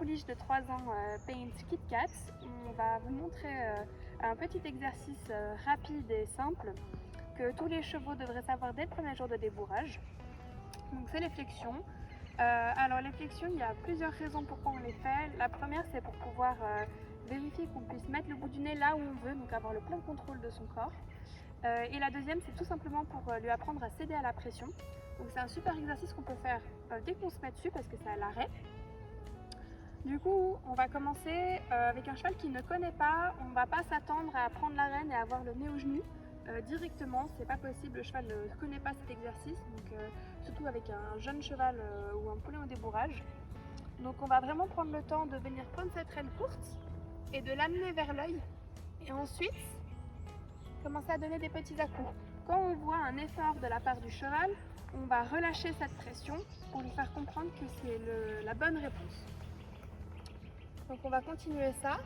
pouliche de 3 ans Paint Kit Kat. On va vous montrer un petit exercice rapide et simple que tous les chevaux devraient savoir dès le premier jour de débourrage. Donc c'est les flexions. Alors les flexions, il y a plusieurs raisons pourquoi on les fait. La première, c'est pour pouvoir vérifier qu'on puisse mettre le bout du nez là où on veut, donc avoir le plein contrôle de son corps. Et la deuxième, c'est tout simplement pour lui apprendre à céder à la pression. Donc c'est un super exercice qu'on peut faire dès qu'on se met dessus parce que c'est à l'arrêt. Du coup, on va commencer avec un cheval qui ne connaît pas. On ne va pas s'attendre à prendre la rêne et à avoir le nez au genou directement. C'est pas possible, le cheval ne connaît pas cet exercice, donc surtout avec un jeune cheval ou un poulain au débourrage. Donc on va vraiment prendre le temps de venir prendre cette rêne courte et de l'amener vers l'œil. Et ensuite, commencer à donner des petits à-coups. Quand on voit un effort de la part du cheval, on va relâcher cette pression pour lui faire comprendre que c'est la bonne réponse. Donc on va continuer ça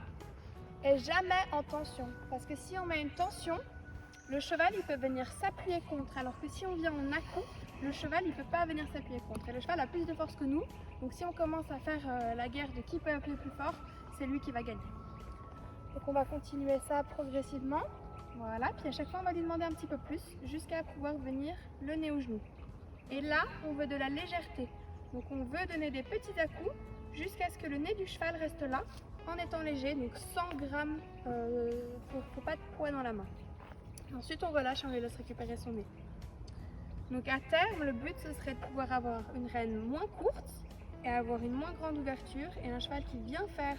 et jamais en tension, parce que si on met une tension, le cheval il peut venir s'appuyer contre, alors que si on vient en à-coups, le cheval il ne peut pas venir s'appuyer contre. Et le cheval a plus de force que nous, donc si on commence à faire la guerre de qui peut appuyer plus fort, c'est lui qui va gagner. Donc on va continuer ça progressivement. Voilà, puis à chaque fois on va lui demander un petit peu plus jusqu'à pouvoir venir le nez au genou. Et là, on veut de la légèreté. Donc on veut donner des petits à-coups jusqu'à ce que le nez du cheval reste là en étant léger, donc 100 grammes, faut pas de poids dans la main. Ensuite on relâche et on lui laisse récupérer son nez. Donc à terme, le but ce serait de pouvoir avoir une rêne moins courte et avoir une moins grande ouverture et un cheval qui vient faire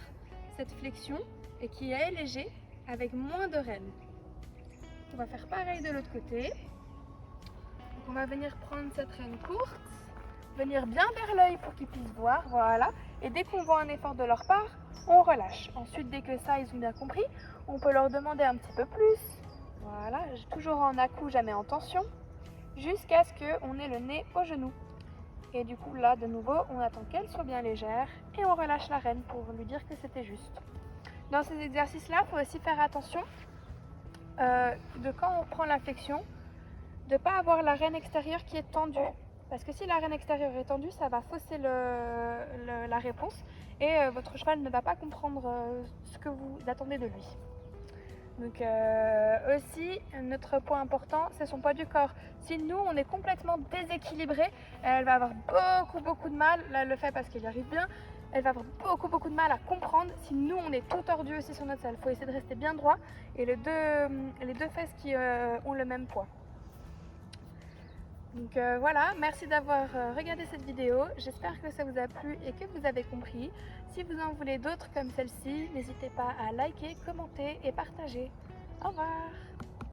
cette flexion et qui est léger avec moins de rênes. On va faire pareil de l'autre côté. Donc on va venir prendre cette rêne courte, venir bien vers l'œil pour qu'ils puissent voir, voilà. Et dès qu'on voit un effort de leur part, on relâche. Ensuite, dès que ça, ils ont bien compris, on peut leur demander un petit peu plus. Voilà, toujours en à-coups, jamais en tension, jusqu'à ce qu'on ait le nez au genou. Et du coup, là, de nouveau, on attend qu'elle soit bien légère et on relâche la rêne pour lui dire que c'était juste. Dans ces exercices-là, il faut aussi faire attention de quand on prend la flexion, de ne pas avoir la rêne extérieure qui est tendue. Parce que si la rêne extérieure est tendue, ça va fausser la réponse et votre cheval ne va pas comprendre ce que vous attendez de lui. Donc aussi, notre point important, c'est son poids du corps. Si nous, on est complètement déséquilibré, elle va avoir beaucoup de mal, là elle le fait parce qu'elle y arrive bien, elle va avoir beaucoup de mal à comprendre si nous, on est tout tordu aussi sur notre selle. Il faut essayer de rester bien droit et les deux fesses qui ont le même poids. Donc voilà, merci d'avoir regardé cette vidéo, j'espère que ça vous a plu et que vous avez compris. Si vous en voulez d'autres comme celle-ci, n'hésitez pas à liker, commenter et partager. Au revoir!